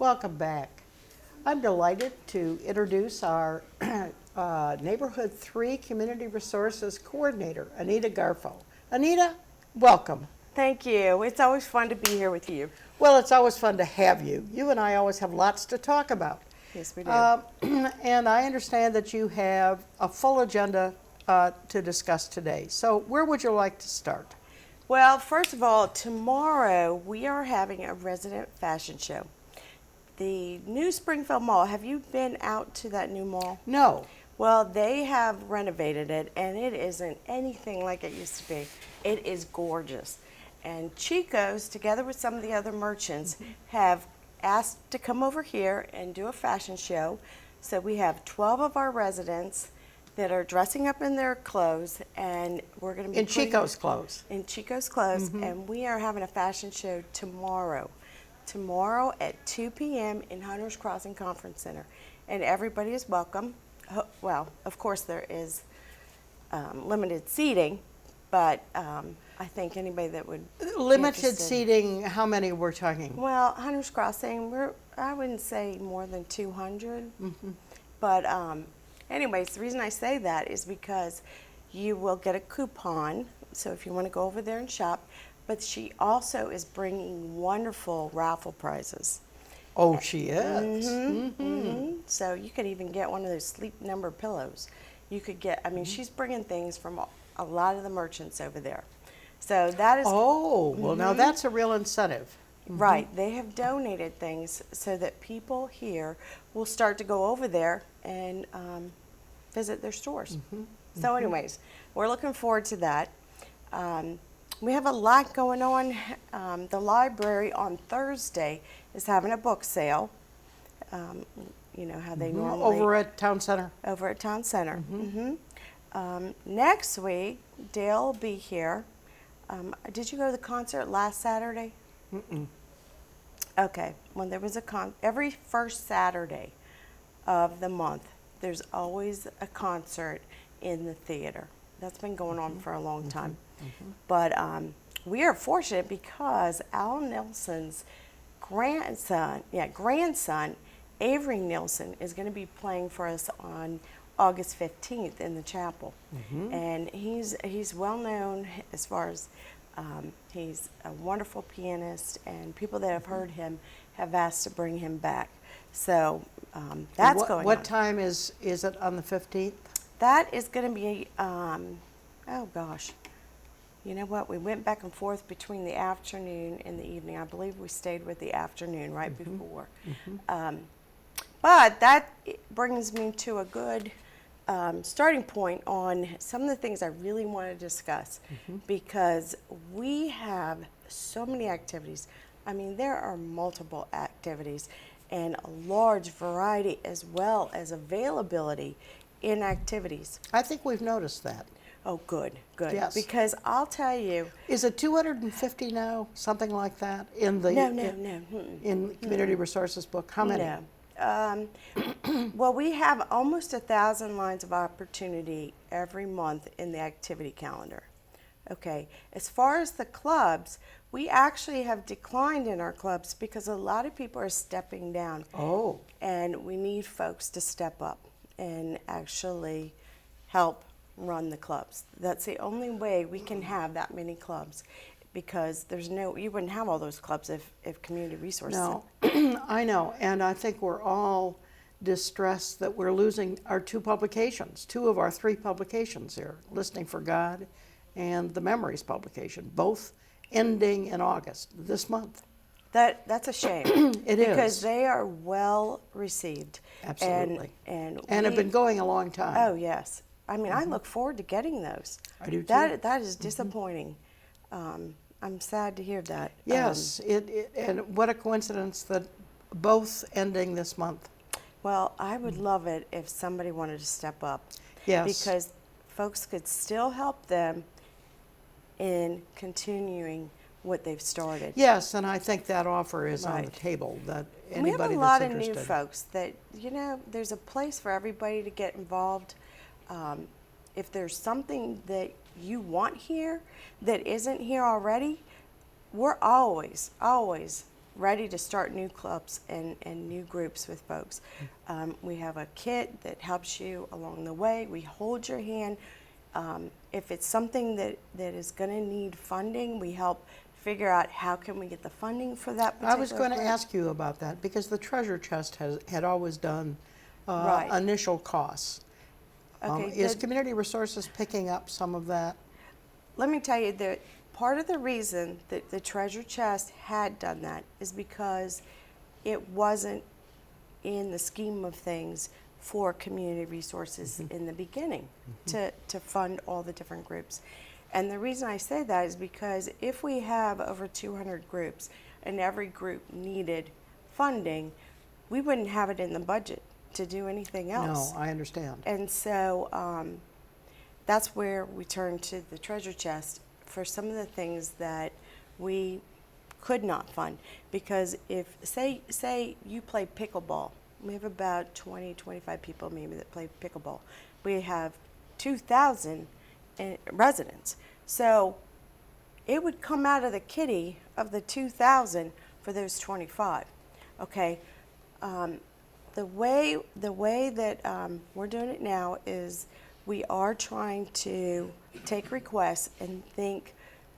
Welcome back. I'm delighted to introduce our Neighborhood 3 Community Resources Coordinator, Anita Garfo. Anita, welcome. Thank you. It's always fun to be here with you. Well, it's always fun to have you. You and I always have lots to talk about. Yes, we do. And I understand that you have a full agenda to discuss today. So where would you like to start? Well, first of all, tomorrow we are having a resident fashion show. The new Springfield Mall, have you been out to that new mall? No. Well, they have renovated it, and it isn't anything like it used to be. It is gorgeous. And Chico's, together with some of the other merchants, have asked to come over here and do a fashion show. So we have 12 of our residents that are dressing up in their clothes, and we're going to be In Chico's clothes. In Chico's clothes, and we are having a fashion show tomorrow. Tomorrow at 2 p.m. in Hunters Crossing Conference Center, and everybody is welcome. Well, of course there is limited seating, but I think anybody that would Limited seating, how many we're talking? Well, Hunters Crossing, I wouldn't say more than 200, but anyways, the reason I say that is because you will get a coupon, so if you want to go over there and shop, but she also is bringing wonderful raffle prizes. Oh, she is. So you could even get one of those sleep number pillows. You could get, I mean, she's bringing things from a lot of the merchants over there. So that is. Oh, well, now that's a real incentive. Right. They have donated things so that people here will start to go over there and visit their stores. So anyways, we're looking forward to that. We have a lot going on. The library on Thursday is having a book sale. You know how they normally. Over at Town Center? Over at Town Center. Next week, Dale will be here. Did you go to the concert last Saturday? Okay. When there was every first Saturday of the month, there's always a concert in the theater. That's been going on for a long time. But we are fortunate because Al Nelson's grandson, Avery Nelson, is going to be playing for us on August 15th in the chapel. And he's well known as far as he's a wonderful pianist, and people that have heard him have asked to bring him back. So that's going on. What time is it on the 15th? That is going to be, oh gosh, you know what? We went back and forth between the afternoon and the evening. I believe we stayed with the afternoon right before. But that brings me to a good starting point on some of the things I really want to discuss, because we have so many activities. I mean, there are multiple activities and a large variety as well as availability in activities. I think we've noticed that. Oh, good. Yes. Because I'll tell you. Is it 250 now, something like that, in the No. in the Community Resources book? How many? No. Well, we have almost 1,000 lines of opportunity every month in the activity calendar. Okay. As far as the clubs, we actually have declined in our clubs because a lot of people are stepping down. Oh. And we need folks to step up and actually help run the clubs. That's the only way we can have that many clubs, because you wouldn't have all those clubs if community resources. No, I know, and I think we're all distressed that we're losing our two of our three publications here, Listening for God and the Memories publication, both ending in August, this month. That's a shame. It is. Because they are well received. Absolutely. And have been going a long time. Oh, yes. I mean, I look forward to getting those. I do too. That is disappointing. I'm sad to hear that. Yes, and what a coincidence that both ending this month. Well, I would love it if somebody wanted to step up. Yes. Because folks could still help them in continuing what they've started. Yes, and I think that offer is on the table, that anybody that's interested. We have a lot of new folks that, there's a place for everybody to get involved. If there's something that you want here that isn't here already, we're always ready to start new clubs and new groups with folks. We have a kit that helps you along the way. We hold your hand. If it's something that is going to need funding, we help figure out how can we get the funding for that particular I was going to group. ask you about that because the treasure chest had always done Right. initial costs. Okay, Is Community Resources picking up some of that? let me tell you that part of the reason that the treasure chest had done that is because it wasn't in the scheme of things for community resources in the beginning to fund all the different groups. And the reason I say that is because if we have over 200 groups and every group needed funding, we wouldn't have it in the budget to do anything else. No, I understand. And so that's where we turn to the treasure chest for some of the things that we could not fund. Because if, say you play pickleball, we have about 20, 25 people maybe that play pickleball. We have 2,000 residents. So it would come out of the kitty of the 2,000 for those 25, okay? The way that we're doing it now is we are trying to take requests and think,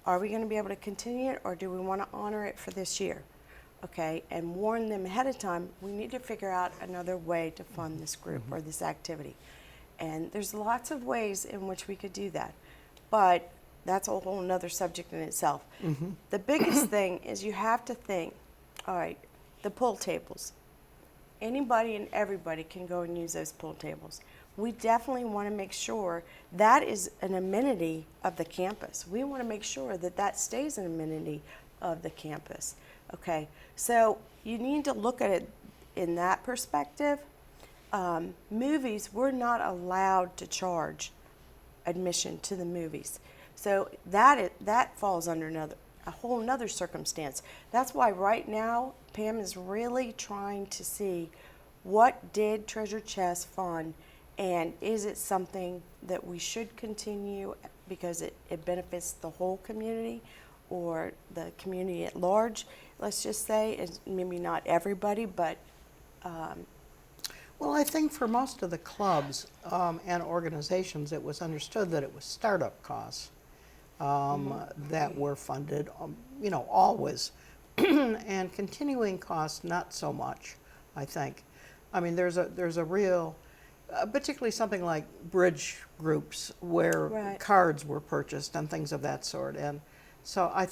are we going to be able to continue it or do we want to honor it for this year? Okay, and warn them ahead of time, we need to figure out another way to fund this group or this activity. And there's lots of ways in which we could do that, but that's a whole nother subject in itself. The biggest thing is you have to think, all right, the pool tables. Anybody and everybody can go and use those pool tables. We definitely want to make sure that is an amenity of the campus. We want to make sure that that stays an amenity of the campus. Okay, so you need to look at it in that perspective. Movies, we're not allowed to charge admission to the movies. So that falls under a whole nother circumstance. That's why right now Pam is really trying to see what did Treasure Chest fund and is it something that we should continue because it benefits the whole community or the community at large, let's just say, and maybe not everybody, but Well, I think for most of the clubs and organizations, it was understood that it was startup costs that were funded, always, and continuing costs not so much. I think. I mean, there's a real, particularly something like bridge groups where Right. cards were purchased and things of that sort, and so I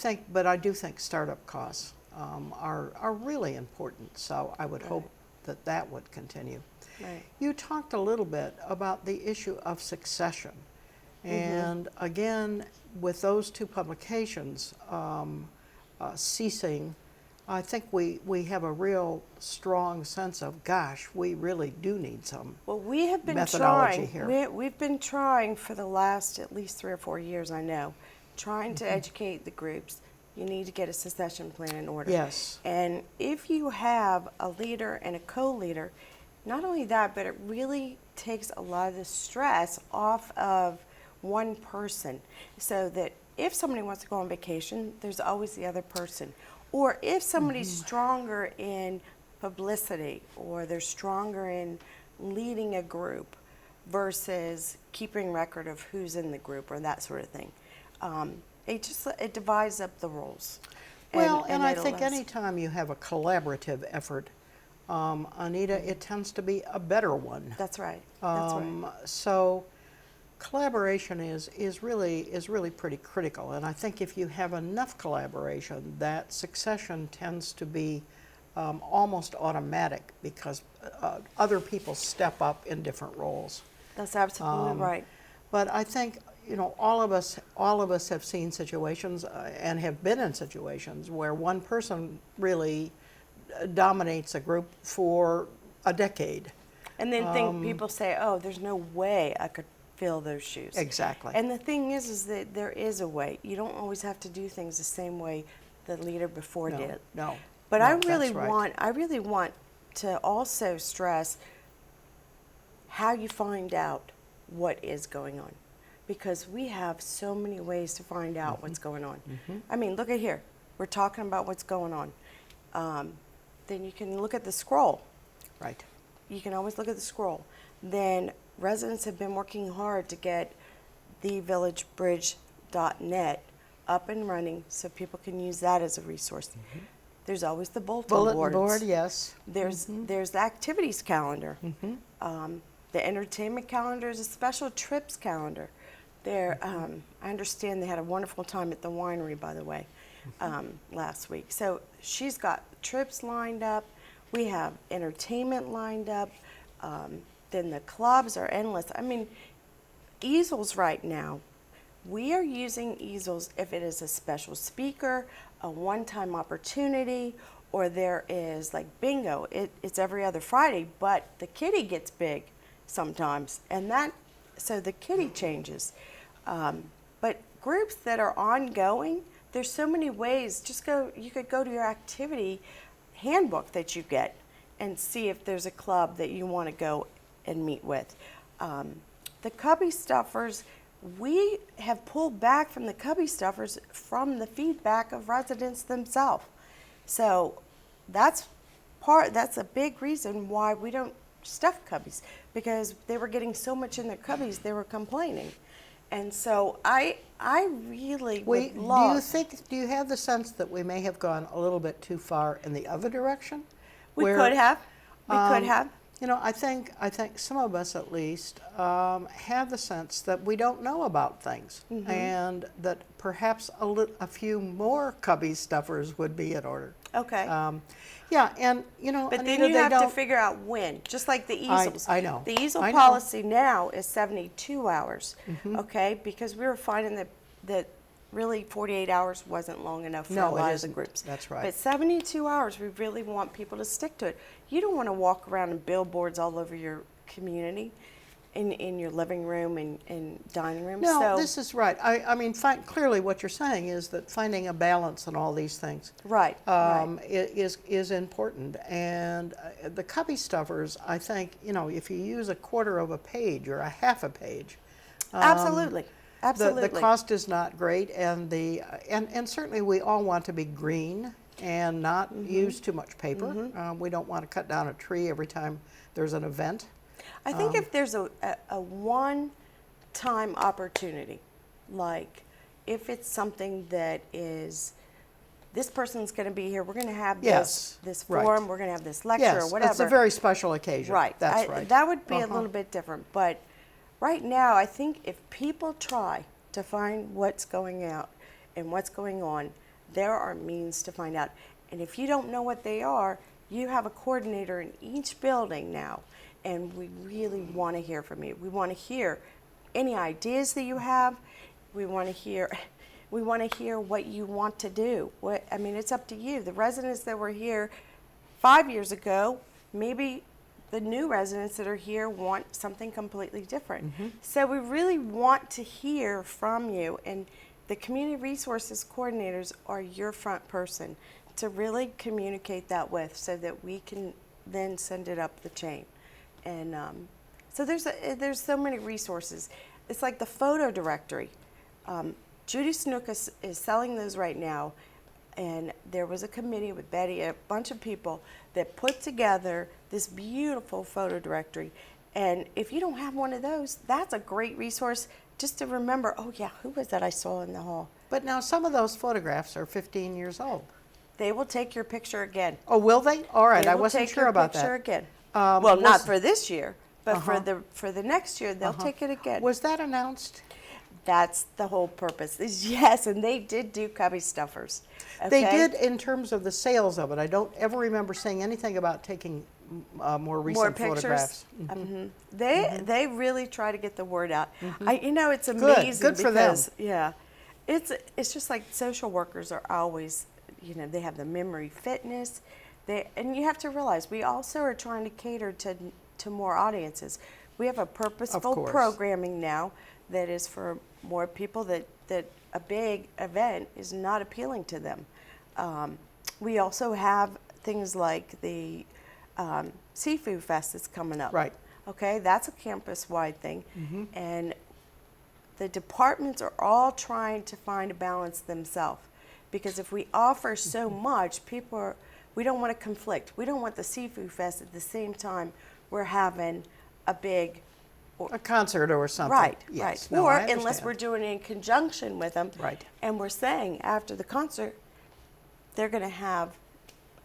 do think startup costs are really important. So I would hope that would continue. right. You talked a little bit about the issue of succession. And again, with those two publications ceasing, I think we have a real strong sense of, gosh, we really do need some Well, we have been methodology trying. here. We've been trying for the last at least 3 or 4 years, I know, trying to educate the groups. You need to get a succession plan in order. Yes. And if you have a leader and a co-leader, not only that, but it really takes a lot of the stress off of one person, so that if somebody wants to go on vacation, there's always the other person. Or if somebody's stronger in publicity or they're stronger in leading a group versus keeping record of who's in the group or that sort of thing, it divides up the roles. Well, and I it think allows- anytime you have a collaborative effort, Anita, it tends to be a better one. That's right. That's right. So collaboration is really pretty critical, and I think if you have enough collaboration, that succession tends to be almost automatic because other people step up in different roles. That's absolutely right. But I think all of us have seen situations and have been in situations where one person really dominates a group for a decade. And then people say, "Oh, there's no way I could fill those shoes." Exactly. And the thing is that there is a way. You don't always have to do things the same way the leader before did. No. But no, I that's really right. want to also stress how you find out what is going on, because we have so many ways to find out what's going on. I mean, look at here. We're talking about what's going on. then you can look at the scroll. Right. You can always look at the scroll. Then residents have been working hard to get thevillagebridge.net up and running so people can use that as a resource. There's always the bulletin boards. Board, yes. There's the activities calendar. The entertainment calendar is a special trips calendar. There, I understand they had a wonderful time at the winery, by the way, last week. So she's got trips lined up. We have entertainment lined up. Then the clubs are endless. I mean, easels right now. We are using easels if it is a special speaker, a one-time opportunity, or there is like bingo. It's every other Friday, but the kitty gets big sometimes, and so the kitty changes. But groups that are ongoing, there's so many ways. You could go to your activity handbook that you get and see if there's a club that you want to go and meet with. The Cubby Stuffers, we have pulled back from the Cubby Stuffers from the feedback of residents themselves. So that's a big reason why we don't stuff cubbies, because they were getting so much in their cubbies they were complaining. And so I really would love. Do you have the sense that we may have gone a little bit too far in the other direction? We could have. You know, I think some of us at least have the sense that we don't know about things, and that perhaps a few more Cubby Stuffers would be in order. Okay. Yeah, and you know, but Anita, then you have to don't figure out when, just like the easels. I know. The easel I know. policy now is 72 hours, okay? Because we were finding that really 48 hours wasn't long enough for a lot of the groups. That's right. But 72 hours, we really want people to stick to it. You don't want to walk around in billboards all over your community, in your living room and dining room. No, so, this is right. I mean, clearly what you're saying is that finding a balance in all these things right. is important. And the Cubby Stuffers, I think, you know, if you use a quarter of a page or a half a page, absolutely. Absolutely. The cost is not great, and and certainly we all want to be green and not use too much paper. We don't want to cut down a tree every time there's an event. I think if there's a one-time opportunity, like if it's something that is, this person's going to be here, we're going to have this forum, we're going to have this lecture or whatever. It's a very special occasion. Right. That's right. That would be a little bit different. But right now, I think if people try to find what's going out and what's going on, there are means to find out. And if you don't know what they are, you have a coordinator in each building now. And we really want to hear from you. We want to hear any ideas that you have. We want to hear what you want to do. I mean, it's up to you. The residents that were here 5 years ago, maybe the new residents that are here want something completely different. So we really want to hear from you, and the community resources coordinators are your front person to really communicate that with, so that we can then send it up the chain. And so there's so many resources. It's like the photo directory. Judy Snook is selling those right now, and there was a committee with Betty, a bunch of people that put together this beautiful photo directory. And if you don't have one of those, that's a great resource just to remember, oh yeah, who was that I saw in the hall? But now some of those photographs are 15 years old. They will take your picture again. Oh, will they? All right, I wasn't sure about They will take your that. picture again. Well, not for this year, but for the next year, they'll take it again. Was that announced? That's the whole purpose. Yes, and they did do Cubby Stuffers. Okay? They did in terms of the sales of it. I don't ever remember saying anything about taking more recent photographs. They really try to get the word out. You know, it's amazing. Good for them. Yeah, it's just like social workers are always, you know, they have the memory fitness. And you have to realize we also are trying to cater to more audiences. We have a purposeful programming now that is for more people that a big event is not appealing to them. We also have things like the Seafood Fest that's coming up. Right. Okay, that's a campus-wide thing. And the departments are all trying to find a balance themselves. Because if we offer so much, people We don't want to conflict. We don't want the Seafood Fest at the same time we're having a big, A concert or something. right, Yes. right. No, Or I unless understand. we're doing it in conjunction with them. Right. And we're saying after the concert, they're going to have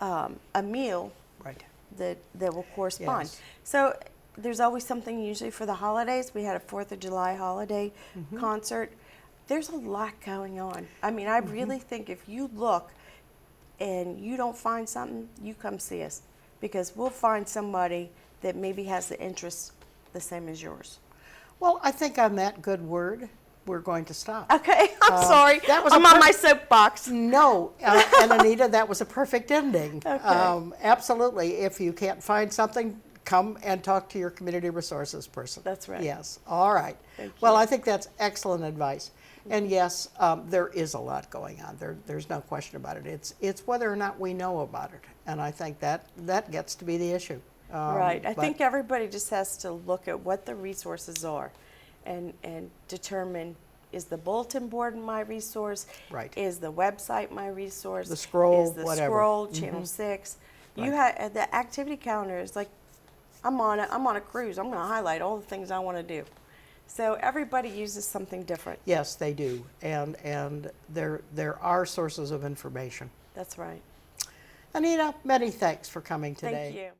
a meal Right. that will correspond. Yes. So there's always something usually for the holidays. We had a 4th of July holiday concert. There's a lot going on. I mean, I really think if you look and you don't find something, you come see us, because we'll find somebody that maybe has the interest the same as yours. Well, I think on that good word, we're going to stop. Okay, I'm sorry. that was I'm a on my soapbox. No, and Anita, that was a perfect ending. Okay. Absolutely. If you can't find something, come and talk to your community resources person. That's right. Yes. All right. Thank Well, you. I think that's excellent advice. And yes, there is a lot going on. There's no question about it. It's whether or not we know about it, and I think that gets to be the issue. Right. I but- think everybody just has to look at what the resources are and determine, is the bulletin board my resource? Right. Is the website my resource? The scroll, Is the whatever. scroll, Channel 6? You have the activity calendar is like, I'm on a cruise. I'm going to highlight all the things I want to do. So everybody uses something different. Yes, they do, and there are sources of information. That's right. Anita, many thanks for coming today. Thank you.